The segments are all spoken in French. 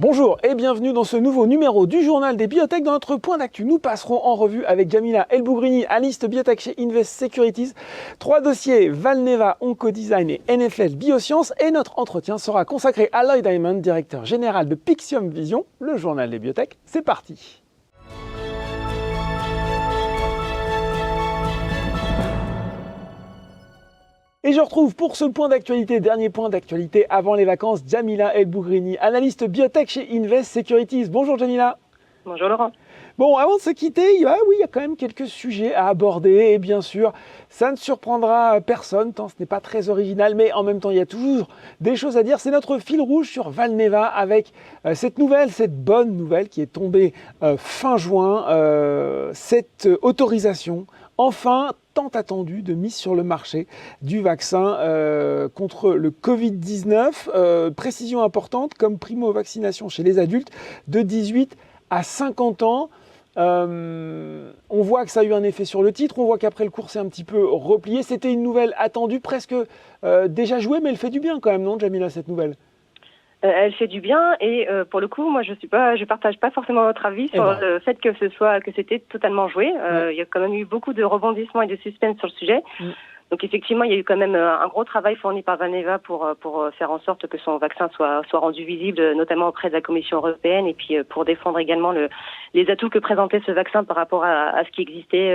Bonjour et bienvenue dans ce nouveau numéro du Journal des Biotech. Dans notre point d'actu, nous passerons en revue avec Jamila El-Bougrini, analyste biotech chez Invest Securities. 3 dossiers, Valneva, Oncodesign et NFL Biosciences. Et notre entretien sera consacré à Lloyd Diamond, directeur général de Pixium Vision, le Journal des Biotech. C'est parti. Et je retrouve pour ce point d'actualité, dernier point d'actualité avant les vacances, Jamila El-Bougrini, analyste biotech chez Invest Securities. Bonjour Jamila. Bonjour Laurent. Bon, avant de se quitter, il y a quand même quelques sujets à aborder et bien sûr, ça ne surprendra personne tant ce n'est pas très original, mais en même temps, il y a toujours des choses à dire. C'est notre fil rouge sur Valneva avec cette bonne nouvelle qui est tombée fin juin, cette autorisation enfin tant attendue de mise sur le marché du vaccin contre le Covid-19. Précision importante comme primo-vaccination chez les adultes de 18 à 50 ans. On voit que ça a eu un effet sur le titre, on voit qu'après le cours s'est un petit peu replié. C'était une nouvelle attendue, presque déjà jouée, mais elle fait du bien quand même, non Jamila, cette nouvelle? Elle fait du bien et pour le coup, moi je partage pas forcément votre avis sur le fait que c'était totalement joué. Il y a quand même eu beaucoup de rebondissements et de suspense sur le sujet. Donc effectivement, il y a eu quand même un gros travail fourni par Valneva pour faire en sorte que son vaccin soit rendu visible, notamment auprès de la Commission européenne, et puis pour défendre également les atouts que présentait ce vaccin par rapport à ce qui existait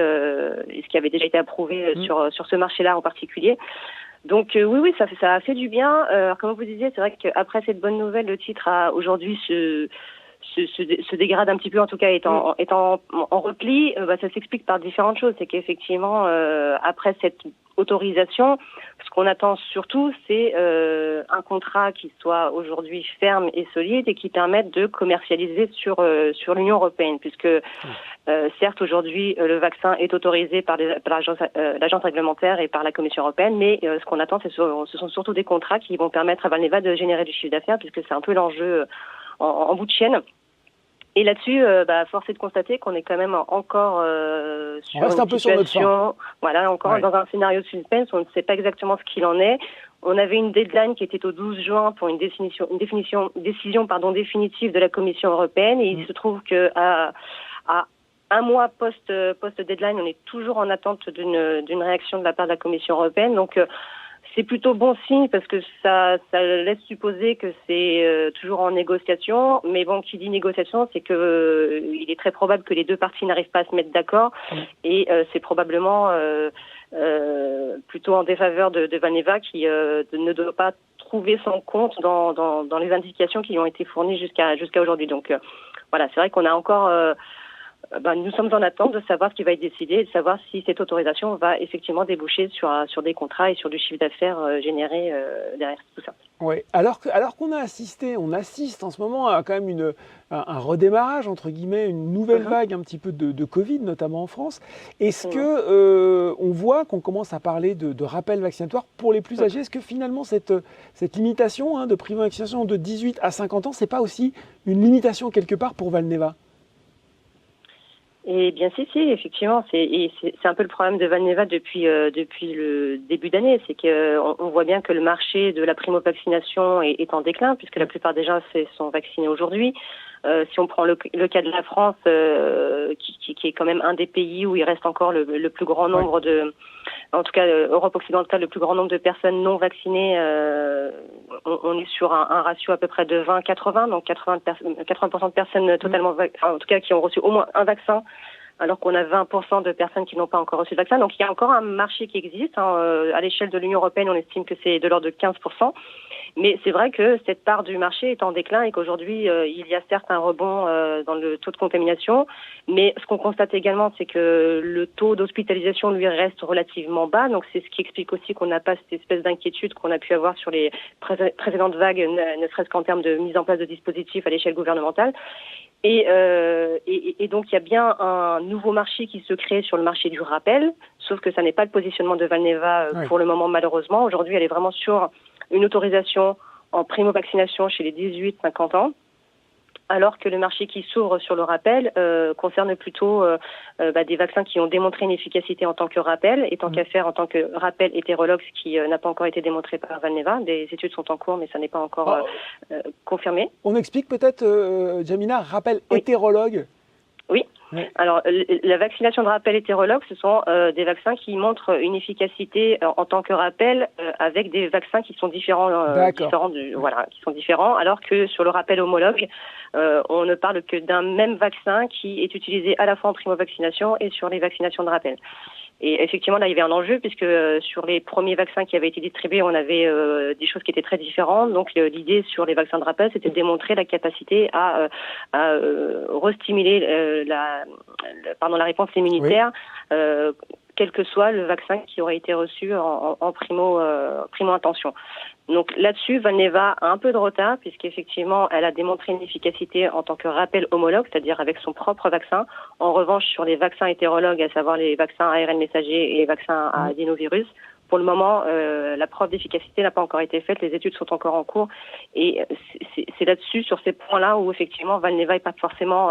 et ce qui avait déjà été approuvé sur ce marché-là en particulier. Donc oui, ça a fait du bien. Comme vous disiez, c'est vrai qu'après cette bonne nouvelle, le titre a aujourd'hui se dégrade un petit peu, en tout cas est en repli. Ça s'explique par différentes choses. C'est qu'effectivement, après cette autorisation, ce qu'on attend surtout, c'est un contrat qui soit aujourd'hui ferme et solide et qui permette de commercialiser sur l'Union européenne, puisque certes aujourd'hui le vaccin est autorisé par l'agence réglementaire et par la Commission européenne, mais ce qu'on attend, ce sont surtout des contrats qui vont permettre à Valneva de générer du chiffre d'affaires, puisque c'est un peu l'enjeu en bout de chaîne. Et là-dessus, force est de constater qu'on est quand même encore sur une situation, dans un scénario de suspense. On ne sait pas exactement ce qu'il en est. On avait une deadline qui était au 12 juin pour une décision définitive de la Commission européenne. Et il se trouve que à un mois post-deadline, on est toujours en attente d'une réaction de la part de la Commission européenne. Donc c'est plutôt bon signe parce que ça laisse supposer que c'est toujours en négociation. Mais bon, qui dit négociation, c'est que il est très probable que les deux parties n'arrivent pas à se mettre d'accord. Et c'est probablement plutôt en défaveur de Valneva qui ne doit pas trouver son compte dans les indications qui lui ont été fournies jusqu'à aujourd'hui. Donc voilà, c'est vrai qu'on a encore... nous sommes en attente de savoir ce qui va être décidé et de savoir si cette autorisation va effectivement déboucher sur des contrats et sur du chiffre d'affaires généré derrière tout ça. Oui, alors qu'on assiste en ce moment à quand même un redémarrage, entre guillemets, une nouvelle vague un petit peu de Covid, notamment en France. Est-ce que on voit qu'on commence à parler de rappel vaccinatoire pour les plus âgés? Est-ce que finalement cette limitation de primo-vaccination de 18 à 50 ans, c'est pas aussi une limitation quelque part pour Valneva? Eh bien, si, effectivement, c'est un peu le problème de Valneva depuis le début d'année, c'est qu'on voit bien que le marché de la primo-vaccination est en déclin, puisque la plupart des gens sont vaccinés aujourd'hui. Si on prend le cas de la France, qui est quand même un des pays où il reste encore le plus grand nombre en tout cas Europe occidentale, le plus grand nombre de personnes non vaccinées, on est sur un ratio à peu près de 20-80, donc 80% de personnes totalement, en tout cas qui ont reçu au moins un vaccin, alors qu'on a 20% de personnes qui n'ont pas encore reçu de vaccin. Donc il y a encore un marché qui existe. À l'échelle de l'Union européenne, on estime que c'est de l'ordre de 15%. Mais c'est vrai que cette part du marché est en déclin et qu'aujourd'hui, il y a certes un rebond dans le taux de contamination. Mais ce qu'on constate également, c'est que le taux d'hospitalisation, lui, reste relativement bas. Donc c'est ce qui explique aussi qu'on n'a pas cette espèce d'inquiétude qu'on a pu avoir sur les précédentes vagues, ne serait-ce qu'en termes de mise en place de dispositifs à l'échelle gouvernementale. Et donc, il y a bien un nouveau marché qui se crée sur le marché du rappel, sauf que ça n'est pas le positionnement de Valneva pour le moment, malheureusement. Aujourd'hui, elle est vraiment sur une autorisation en primo-vaccination chez les 18-50 ans. alors que le marché qui s'ouvre sur le rappel concerne plutôt des vaccins qui ont démontré une efficacité en tant que rappel, et tant qu'à faire en tant que rappel hétérologue, ce qui n'a pas encore été démontré par Valneva. Des études sont en cours, mais ça n'est pas encore confirmé. On explique peut-être, Jamina, rappel hétérologue. Oui. Alors, la vaccination de rappel hétérologue, ce sont des vaccins qui montrent une efficacité en tant que rappel avec des vaccins qui sont différents, qui sont différents, alors que sur le rappel homologue, on ne parle que d'un même vaccin qui est utilisé à la fois en primo-vaccination et sur les vaccinations de rappel. Et effectivement, là, il y avait un enjeu puisque sur les premiers vaccins qui avaient été distribués, on avait des choses qui étaient très différentes. Donc, l'idée sur les vaccins de rappel, c'était de démontrer la capacité à restimuler la réponse immunitaire, quel que soit le vaccin qui aurait été reçu en primo-intention. Donc là-dessus, Valneva a un peu de retard puisqu'effectivement, elle a démontré une efficacité en tant que rappel homologue, c'est-à-dire avec son propre vaccin. En revanche, sur les vaccins hétérologues, à savoir les vaccins ARN messager et les vaccins à adénovirus, pour le moment, la preuve d'efficacité n'a pas encore été faite, les études sont encore en cours. Et c'est là-dessus, sur ces points-là, où effectivement, Valneva n'est pas forcément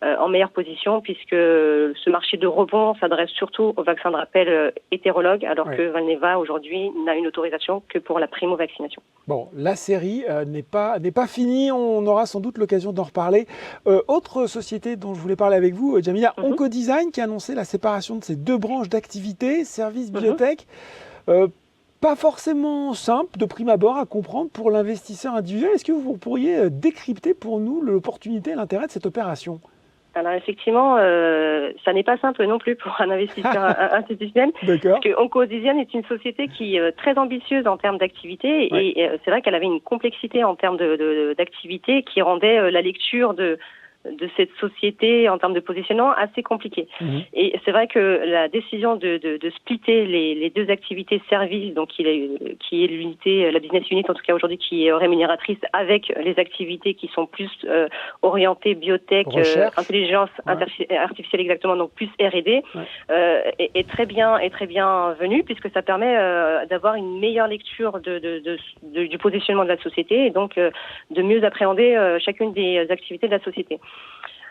en meilleure position, puisque ce marché de rebond s'adresse surtout aux vaccins de rappel hétérologues, alors que Valneva, aujourd'hui, n'a une autorisation que pour la primo-vaccination. Bon, la série n'est pas finie, on aura sans doute l'occasion d'en reparler. Autre société dont je voulais parler avec vous, Jamila, Oncodesign, qui a annoncé la séparation de ses deux branches d'activité, services biotech. Pas forcément simple de prime abord à comprendre pour l'investisseur individuel. Est-ce que vous pourriez décrypter pour nous l'opportunité et l'intérêt de cette opération ? Alors effectivement, ça n'est pas simple non plus pour un investisseur institutionnel. Parce que Oncodesign est une société qui est très ambitieuse en termes d'activité et c'est vrai qu'elle avait une complexité en termes d'activité qui rendait la lecture de cette société en termes de positionnement assez compliqué. Et c'est vrai que la décision de splitter les deux activités services, donc qui est l'unité, la business unit en tout cas aujourd'hui, qui est rémunératrice, avec les activités qui sont plus orientées biotech, intelligence artificielle exactement, donc plus R&D, est très bien venue puisque ça permet d'avoir une meilleure lecture du positionnement de la société et donc de mieux appréhender chacune des activités de la société.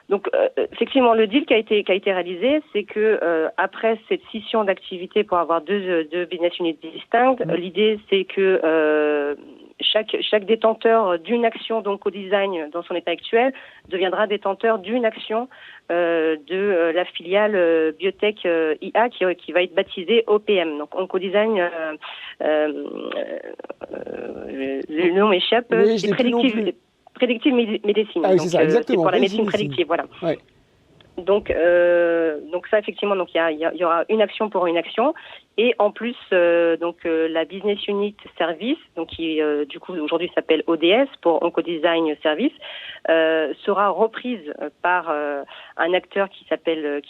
Donc effectivement, le deal qui a été réalisé, c'est que après cette scission d'activité pour avoir deux business units distinctes, l'idée c'est que chaque détenteur d'une action d'Oncodesign dans son état actuel deviendra détenteur d'une action de la filiale biotech IA qui va être baptisée OPM. Donc Oncodesign, le nom m'échappe, c'est Predictive Medicine. Ah, c'est ça, exactement. C'est pour la médecine prédictive, voilà. Ouais. Donc ça effectivement, donc il y aura une action pour une action et en plus la business unit service, donc qui du coup aujourd'hui s'appelle ODS pour Oncodesign Service, sera reprise par un acteur qui s'appelle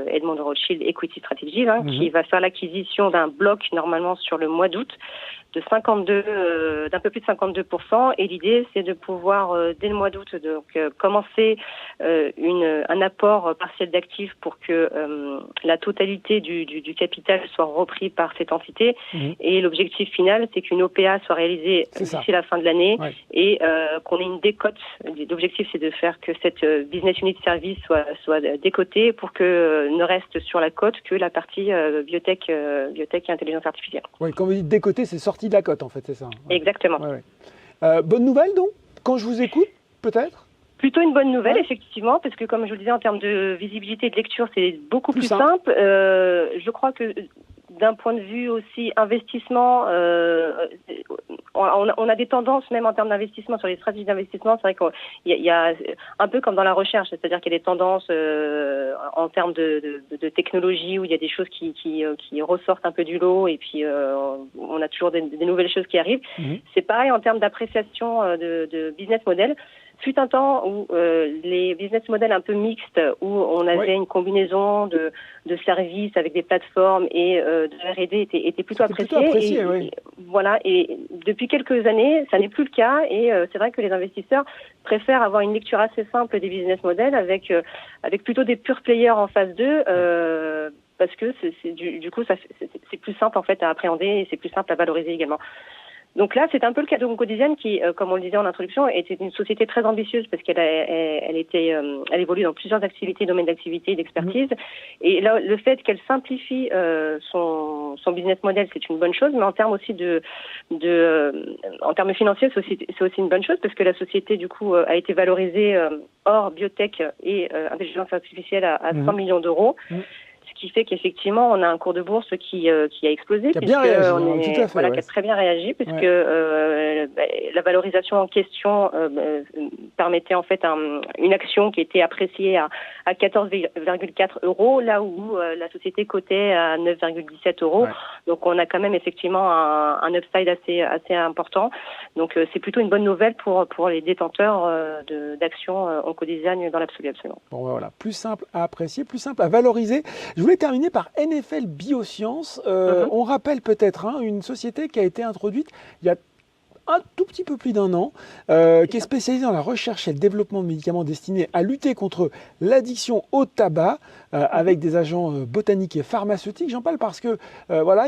Edmond Rothschild Equity Strategies, qui va faire l'acquisition d'un bloc normalement sur le mois d'août de d'un peu plus de 52%, et l'idée c'est de pouvoir dès le mois d'août commencer un apport partiel d'actifs pour que la totalité du capital soit repris par cette entité, et l'objectif final c'est qu'une OPA soit réalisée d'ici la fin de l'année et qu'on ait une décote. L'objectif c'est de faire que cette business unit service soit décotée pour que ne reste sur la cote que la partie biotech et intelligence artificielle. Oui, quand vous dites décoter, c'est sorti de la cote en fait, c'est ça. Exactement. Bonne nouvelle donc, quand je vous écoute, peut-être? Plutôt une bonne nouvelle, effectivement, parce que comme je vous le disais, en termes de visibilité et de lecture, c'est beaucoup plus simple. Je crois que d'un point de vue aussi investissement, on a des tendances même en termes d'investissement, sur les stratégies d'investissement. C'est vrai qu'il y a un peu comme dans la recherche, c'est-à-dire qu'il y a des tendances en termes de technologie où il y a des choses qui ressortent un peu du lot et puis on a toujours des nouvelles choses qui arrivent. C'est pareil en termes d'appréciation de business model. Fut un temps où les business models un peu mixtes, où on avait une combinaison de services avec des plateformes et de R&D étaient plutôt appréciés. Voilà. Et depuis quelques années, ça n'est plus le cas. Et c'est vrai que les investisseurs préfèrent avoir une lecture assez simple des business models avec plutôt des pure players en phase 2. Parce que du coup, c'est plus simple en fait à appréhender et c'est plus simple à valoriser également. Donc là, c'est un peu le cas de Oncodesign qui, comme on le disait en introduction, était une société très ambitieuse parce elle évolue dans plusieurs activités, domaines d'activité et d'expertise. Et là, le fait qu'elle simplifie son business model, c'est une bonne chose, mais en termes aussi en termes financiers, c'est aussi une bonne chose parce que la société, du coup, a été valorisée hors biotech et intelligence artificielle à 100 millions d'euros. Ce qui fait qu'effectivement, on a un cours de bourse qui a explosé. Qui a bien réagi, tout à fait. Voilà, qui a très bien réagi, puisque la valorisation en question permettait en fait une action qui était appréciée à 14,4 euros, là où la société cotait à 9,17 euros. Ouais. Donc on a quand même effectivement un upside assez important. Donc c'est plutôt une bonne nouvelle pour les détenteurs d'actions Oncodesign dans l'absolu, absolument. Bon, voilà, plus simple à apprécier, plus simple à valoriser. Je voulais terminer par NFL Biosciences. On rappelle peut-être une société qui a été introduite il y a un tout petit peu plus d'un an, qui est spécialisée dans la recherche et le développement de médicaments destinés à lutter contre l'addiction au tabac avec des agents botaniques et pharmaceutiques. J'en parle parce que, voilà,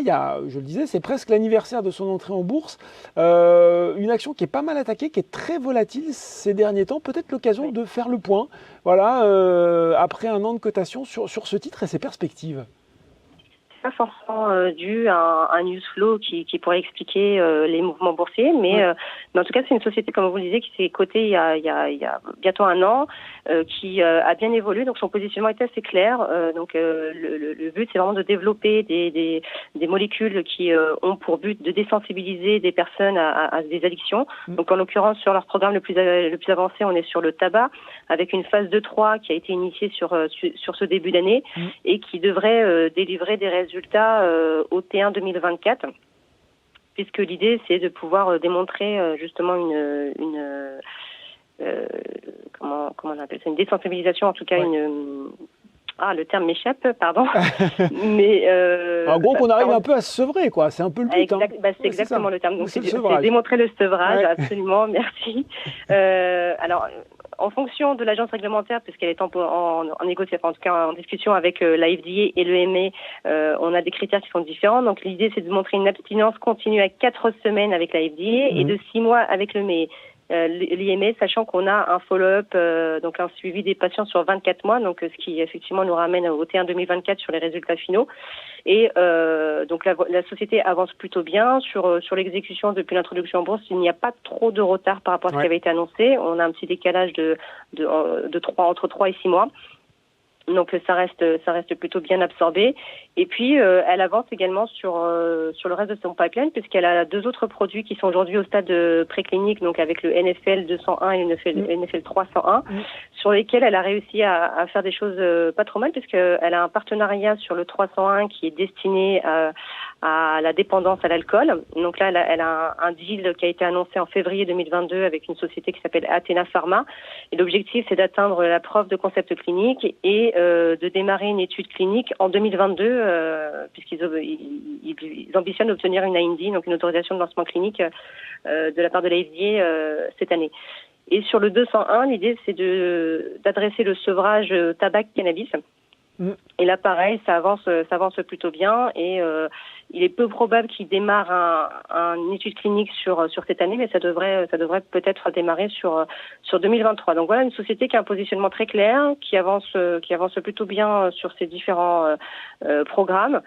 je le disais, c'est presque l'anniversaire de son entrée en bourse. Une action qui est pas mal attaquée, qui est très volatile ces derniers temps. Peut-être l'occasion de faire le point, voilà, après un an de cotation sur ce titre et ses perspectives. Pas forcément dû à un news flow qui pourrait expliquer les mouvements boursiers, mais en tout cas c'est une société, comme vous le disiez, qui s'est cotée il y a bientôt un an, qui a bien évolué, donc son positionnement était assez clair. Donc le but c'est vraiment de développer des molécules qui ont pour but de désensibiliser des personnes à des addictions. Donc en l'occurrence sur leur programme le plus avancé, on est sur le tabac, avec une phase 2-3 qui a été initiée sur ce début d'année et qui devrait délivrer des résultats au T1 2024, puisque l'idée c'est de pouvoir démontrer justement comment on appelle ça, une désensibilisation, en tout cas le terme m'échappe, pardon. Mais en gros, qu'on arrive un peu à se sevrer, quoi. C'est un peu le but. C'est exactement le terme. Donc c'est démontrer le sevrage, absolument. Merci. Alors, en fonction de l'agence réglementaire, puisqu'elle est en négociation, en tout cas en discussion avec la FDA et l'EMA, on a des critères qui sont différents. Donc l'idée, c'est de montrer une abstinence continue à 4 semaines avec la FDA et de 6 mois avec l'IMA, sachant qu'on a un follow-up, donc un suivi des patients sur 24 mois, donc ce qui effectivement nous ramène au T1 2024 sur les résultats finaux. Et donc la société avance plutôt bien sur l'exécution depuis l'introduction en bourse. Il n'y a pas trop de retard par rapport à ce qui avait été annoncé. On a un petit décalage entre 3 et 6 mois. Donc ça reste plutôt bien absorbé. Et puis elle avance également sur le reste de son pipeline, puisqu'elle a 2 autres produits qui sont aujourd'hui au stade préclinique, donc avec le NFL 201 et le NFL 301, sur lesquels elle a réussi à faire des choses pas trop mal, puisqu'elle a un partenariat sur le 301 qui est destiné à la dépendance à l'alcool. Donc là, elle a un deal qui a été annoncé en février 2022 avec une société qui s'appelle Athena Pharma. Et l'objectif, c'est d'atteindre la preuve de concept clinique et de démarrer une étude clinique en 2022, puisqu'ils ambitionnent d'obtenir une IND, donc une autorisation de lancement clinique de la part de la FDA cette année. Et sur le 201, l'idée, c'est d'adresser le sevrage tabac-cannabis. Et là, pareil, ça avance plutôt bien et il est peu probable qu'il démarre une étude clinique sur cette année, mais ça devrait peut-être démarrer sur 2023. Donc voilà, une société qui a un positionnement très clair, qui avance plutôt bien sur ses différents programmes,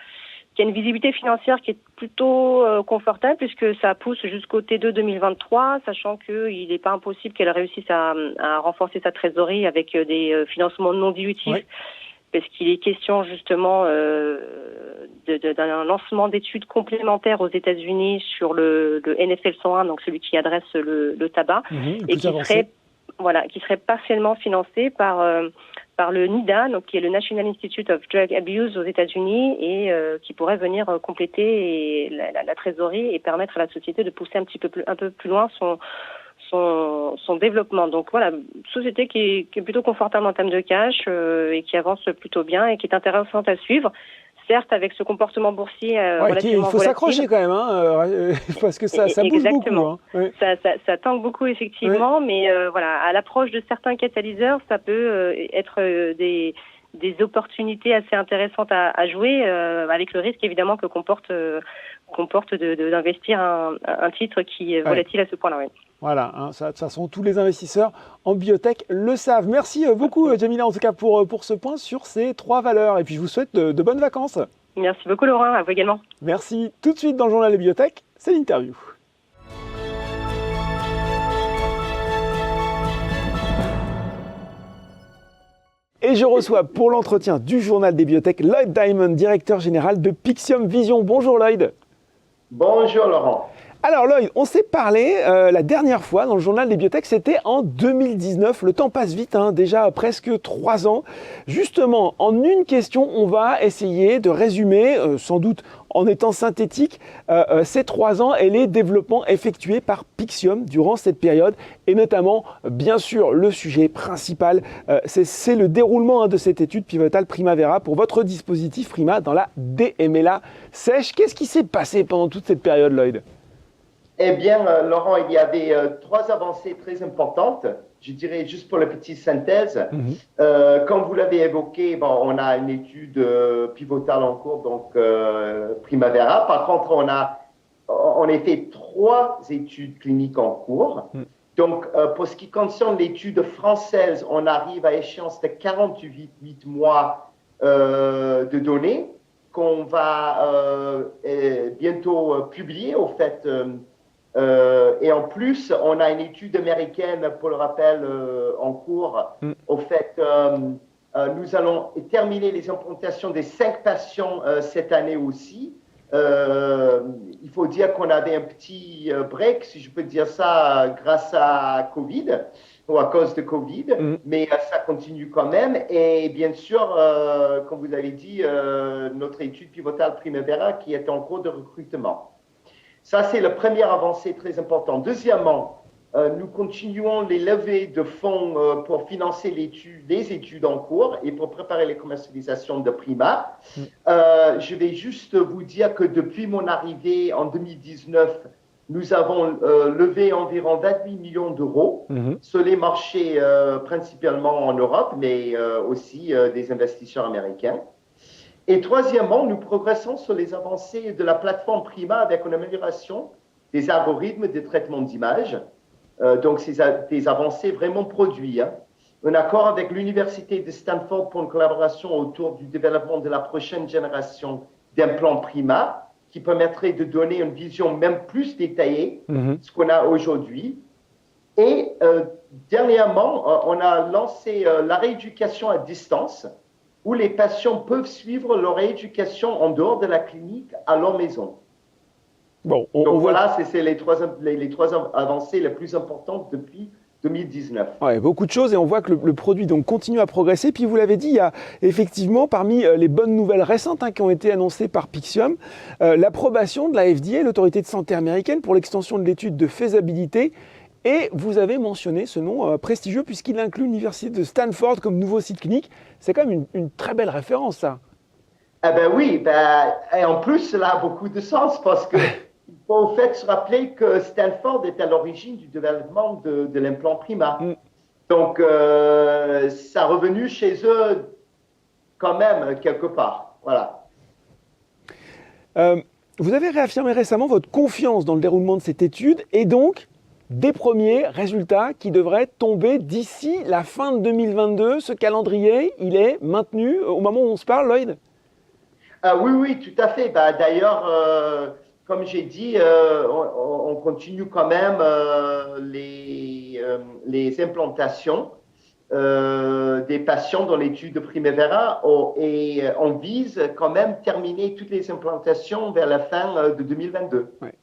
qui a une visibilité financière qui est plutôt confortable puisque ça pousse jusqu'au T2 2023, sachant qu'il n'est pas impossible qu'elle réussisse à renforcer sa trésorerie avec des financements non dilutifs. Oui. Parce qu'il est question justement d'un lancement d'études complémentaires aux États-Unis sur le NFL 101, donc celui qui adresse le tabac, et qui serait partiellement financé par le NIDA, donc qui est le National Institute of Drug Abuse aux États-Unis, et qui pourrait venir compléter la trésorerie et permettre à la société de pousser un peu plus loin son développement. Donc voilà, société qui est plutôt confortable en termes de cash et qui avance plutôt bien et qui est intéressante à suivre. Certes, avec ce comportement boursier relativement il faut s'accrocher quand même, parce que ça bouge beaucoup. Ça tangue beaucoup, effectivement, mais voilà, à l'approche de certains catalyseurs, ça peut être des opportunités assez intéressantes à jouer, avec le risque évidemment que comporte comporte d'investir un titre qui est volatile à ce point-là. Oui. Voilà, ça, de toute façon, tous les investisseurs en biotech le savent. Merci beaucoup, Jamila, en tout cas, pour ce point sur ces 3 valeurs. Et puis, je vous souhaite de bonnes vacances. Merci beaucoup, Laurent. À vous également. Merci. Tout de suite, dans le journal des biotech, c'est l'interview. Et je reçois pour l'entretien du journal des biotech Lloyd Diamond, directeur général de Pyxium Vision. Bonjour Lloyd. Bonjour Laurent. Alors Lloyd, on s'est parlé la dernière fois dans le journal des biotech, c'était en 2019. Le temps passe vite, déjà presque 3 ans. Justement, en une question, on va essayer de résumer, sans doute en étant synthétique, ces 3 ans et les développements effectués par Pyxium durant cette période. Et notamment, bien sûr, le sujet principal, c'est le déroulement de cette étude pivotale Primavera pour votre dispositif Prima dans la DMLA sèche. Qu'est-ce qui s'est passé pendant toute cette période, Lloyd ? Eh bien, Laurent, il y avait 3 avancées très importantes. Je dirais juste pour la petite synthèse. Comme vous l'avez évoqué, on a une étude pivotale en cours, donc Primavera. Par contre, on a fait 3 études cliniques en cours. Donc, pour ce qui concerne l'étude française, on arrive à échéance de 48 mois de données qu'on va bientôt publier, au fait. Et en plus, on a une étude américaine, pour le rappel, en cours. Au fait, nous allons terminer les implantations des 5 patients cette année aussi. Il faut dire qu'on avait un petit break, si je peux dire ça, grâce à Covid, ou à cause de Covid, mais ça continue quand même. Et bien sûr, comme vous avez dit, notre étude pivotale Primavera qui est en cours de recrutement. Ça, c'est la première avancée très importante. Deuxièmement, nous continuons les levées de fonds pour financer les études en cours et pour préparer les commercialisations de Prima. Je vais juste vous dire que depuis mon arrivée en 2019, nous avons levé environ 28 millions d'euros sur les marchés principalement en Europe, mais aussi des investisseurs américains. Et troisièmement, nous progressons sur les avancées de la plateforme Prima avec une amélioration des algorithmes de traitement d'image. Donc, c'est des avancées vraiment produites. Un accord avec l'Université de Stanford pour une collaboration autour du développement de la prochaine génération d'implants Prima qui permettrait de donner une vision même plus détaillée de ce qu'on a aujourd'hui. Et dernièrement, on a lancé la rééducation à distance où les patients peuvent suivre leur rééducation en dehors de la clinique à leur maison. Bon, donc voilà, c'est les trois avancées les plus importantes depuis 2019. Ouais, beaucoup de choses et on voit que le produit donc continue à progresser. Puis vous l'avez dit, il y a effectivement parmi les bonnes nouvelles récentes qui ont été annoncées par Pyxium, l'approbation de la FDA, l'autorité de santé américaine, pour l'extension de l'étude de faisabilité. Et vous avez mentionné ce nom prestigieux puisqu'il inclut l'université de Stanford comme nouveau site clinique. C'est quand même une très belle référence, ça. Ah ben oui, et en plus, cela a beaucoup de sens parce que il faut au fait se rappeler que Stanford est à l'origine du développement de l'implant Prima. Donc, ça a revenu chez eux quand même quelque part. Voilà. Vous avez réaffirmé récemment votre confiance dans le déroulement de cette étude et donc des premiers résultats qui devraient tomber d'ici la fin de 2022. Ce calendrier, il est maintenu au moment où on se parle, Lloyd ? Oui, tout à fait. D'ailleurs, comme j'ai dit, on continue quand même les implantations des patients dans l'étude de Primavera et on vise quand même terminer toutes les implantations vers la fin de 2022. Ouais.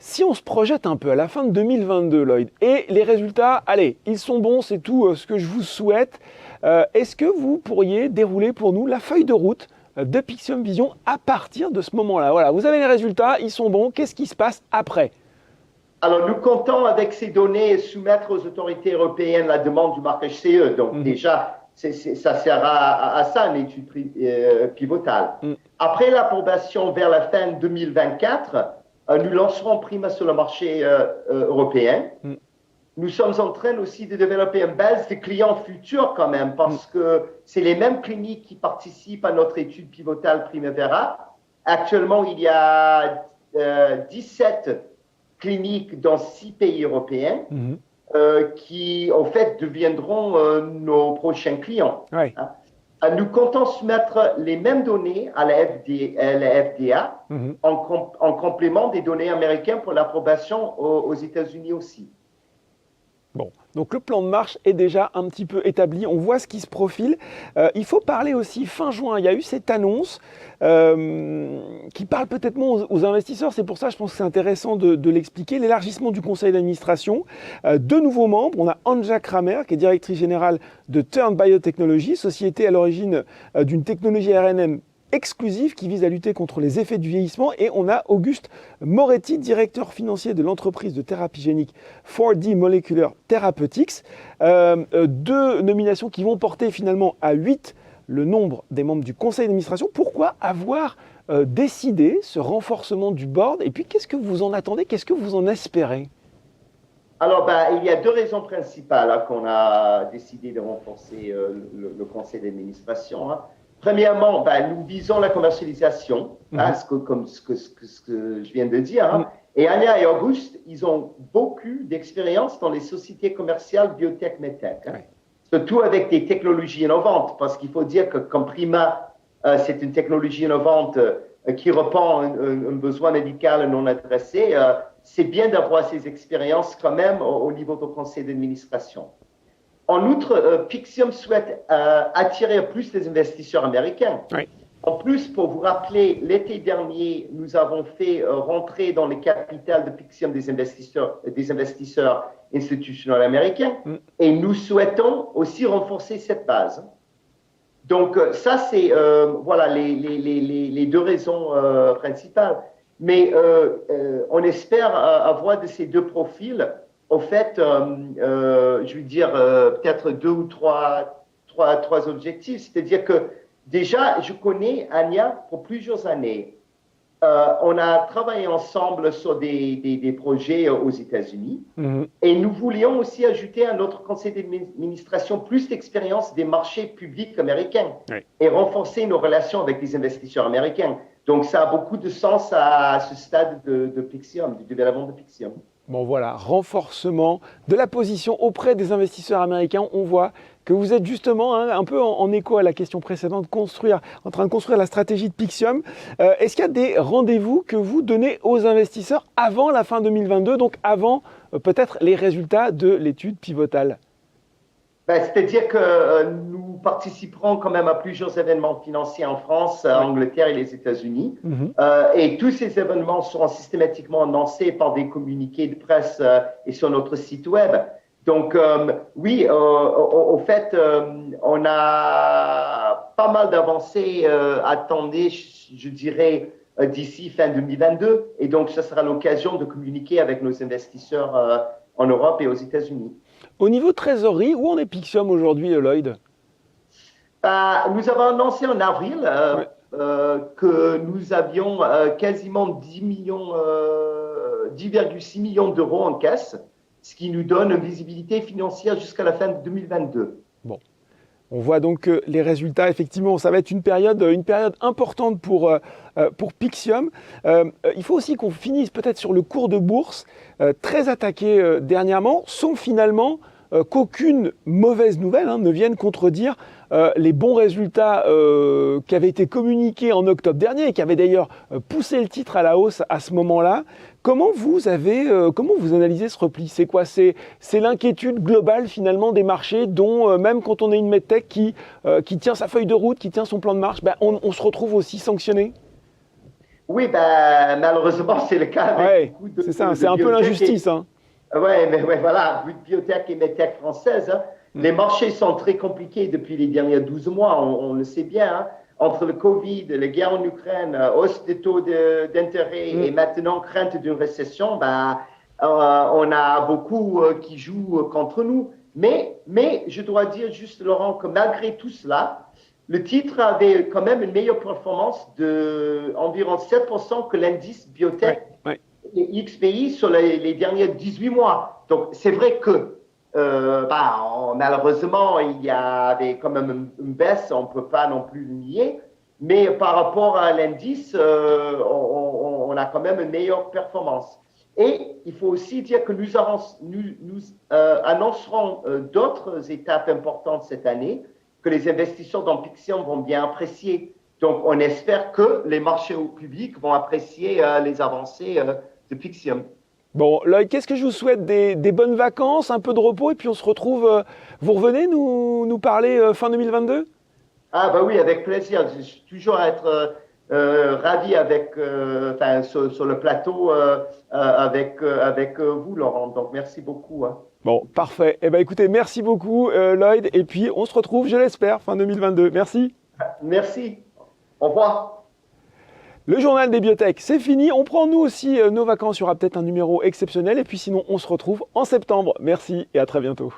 Si on se projette un peu à la fin de 2022, Lloyd, et les résultats, allez, ils sont bons, c'est tout ce que je vous souhaite. Est-ce que vous pourriez dérouler pour nous la feuille de route de Pyxium Vision à partir de ce moment-là? Voilà, vous avez les résultats, ils sont bons. Qu'est-ce qui se passe après? Alors, nous comptons avec ces données soumettre aux autorités européennes la demande du marquage CE. Donc, déjà, ça sert à ça, une étude pivotale. Après l'approbation vers la fin 2024, nous lancerons Prima sur le marché européen. Nous sommes en train aussi de développer une base de clients futurs quand même, parce que c'est les mêmes cliniques qui participent à notre étude pivotale Primavera. Actuellement, il y a 17 cliniques dans 6 pays européens qui, en fait, deviendront nos prochains clients. Ouais. Nous comptons soumettre les mêmes données à la FDA en complément des données américaines pour l'approbation aux États-Unis aussi. Bon, donc le plan de marche est déjà un petit peu établi, on voit ce qui se profile. Il faut parler aussi, fin juin, il y a eu cette annonce qui parle peut-être moins aux investisseurs, c'est pour ça je pense que c'est intéressant de l'expliquer, l'élargissement du conseil d'administration, deux nouveaux membres, on a Anja Kramer qui est directrice générale de Turn Biotechnology, société à l'origine d'une technologie RNM exclusive qui vise à lutter contre les effets du vieillissement, et on a Auguste Moretti, directeur financier de l'entreprise de thérapie génique 4D Molecular Therapeutics. Deux nominations qui vont porter finalement à 8 le nombre des membres du conseil d'administration. Pourquoi avoir décidé ce renforcement du board, et puis qu'est-ce que vous en attendez, qu'est-ce que vous en espérez? Alors, il y a deux raisons principales qu'on a décidé de renforcer le conseil d'administration. Premièrement, nous visons la commercialisation, comme ce que je viens de dire. Et Anja et Auguste, ils ont beaucoup d'expérience dans les sociétés commerciales biotech, medtech, surtout avec des technologies innovantes, parce qu'il faut dire que comme Prima, c'est une technologie innovante qui répond à un besoin médical non adressé. C'est bien d'avoir ces expériences quand même au niveau du conseil d'administration. En outre, Pixium souhaite attirer plus les investisseurs américains. Oui. En plus, pour vous rappeler, l'été dernier, nous avons fait rentrer dans le capital de Pixium des investisseurs institutionnels américains, et nous souhaitons aussi renforcer cette base. Donc, ça, c'est voilà, les deux raisons principales. Mais on espère avoir de ces deux profils, au fait, je veux dire, peut-être deux ou trois objectifs. C'est-à-dire que déjà, je connais Anja pour plusieurs années. On a travaillé ensemble sur des projets aux États-Unis, et nous voulions aussi ajouter à notre conseil d'administration plus d'expérience des marchés publics américains et renforcer nos relations avec les investisseurs américains. Donc, ça a beaucoup de sens à ce stade de Pixium, du développement de Pixium. Bon voilà, renforcement de la position auprès des investisseurs américains. On voit que vous êtes justement un peu en écho à la question précédente, en train de construire la stratégie de Pixium. Est-ce qu'il y a des rendez-vous que vous donnez aux investisseurs avant la fin 2022, donc avant peut-être les résultats de l'étude pivotale? C'est-à-dire que nous participerons quand même à plusieurs événements financiers en France, Angleterre et les États-Unis. Et tous ces événements seront systématiquement annoncés par des communiqués de presse et sur notre site web. Donc, oui, au fait, on a pas mal d'avancées attendues, je dirais, d'ici fin 2022. Et donc, ça sera l'occasion de communiquer avec nos investisseurs en Europe et aux États-Unis. Au niveau trésorerie, où en est Pixium aujourd'hui, Lloyd? Nous avons annoncé en avril que nous avions quasiment 10,6 millions d'euros en caisse, ce qui nous donne une visibilité financière jusqu'à la fin de 2022. Bon. On voit donc que les résultats, effectivement, ça va être une période importante pour Pixium. Il faut aussi qu'on finisse peut-être sur le cours de bourse, très attaqué dernièrement, sans finalement qu'aucune mauvaise nouvelle ne vienne contredire les bons résultats qui avaient été communiqués en octobre dernier et qui avaient d'ailleurs poussé le titre à la hausse à ce moment-là. Comment vous analysez ce repli? C'est quoi? C'est l'inquiétude globale finalement des marchés dont même quand on est une medtech qui tient sa feuille de route, qui tient son plan de marche, on se retrouve aussi sanctionné? Oui, malheureusement c'est le cas. C'est ça, c'est un peu l'injustice. Oui, mais voilà, biotech et medtech françaises, les marchés sont très compliqués depuis les derniers 12 mois, on le sait bien. Entre le Covid, la guerre en Ukraine, hausse des taux d'intérêt et maintenant crainte d'une récession, on a beaucoup qui jouent contre nous. Mais je dois dire juste, Laurent, que malgré tout cela, le titre avait quand même une meilleure performance d'environ 7% que l'indice biotech et XPI sur les derniers 18 mois. Donc, c'est vrai que malheureusement, il y avait quand même une baisse, on ne peut pas non plus le nier, mais par rapport à l'indice, on a quand même une meilleure performance. Et il faut aussi dire que nous annoncerons d'autres étapes importantes cette année que les investisseurs dans Pixium vont bien apprécier. Donc, on espère que les marchés au public vont apprécier les avancées de Pixium. Bon, Lloyd, qu'est-ce que je vous souhaite? Des bonnes vacances, un peu de repos, et puis on se retrouve. Vous revenez nous parler fin 2022? Ah, bah oui, avec plaisir. Je suis toujours être ravi sur le plateau avec vous, Laurent. Donc, merci beaucoup. Hein. Bon, parfait. Eh bien, écoutez, merci beaucoup, Lloyd. Et puis, on se retrouve, je l'espère, fin 2022. Merci. Merci. Au revoir. Le journal des biotech, c'est fini. On prend nous aussi nos vacances. Il y aura peut-être un numéro exceptionnel. Et puis sinon, on se retrouve en septembre. Merci et à très bientôt.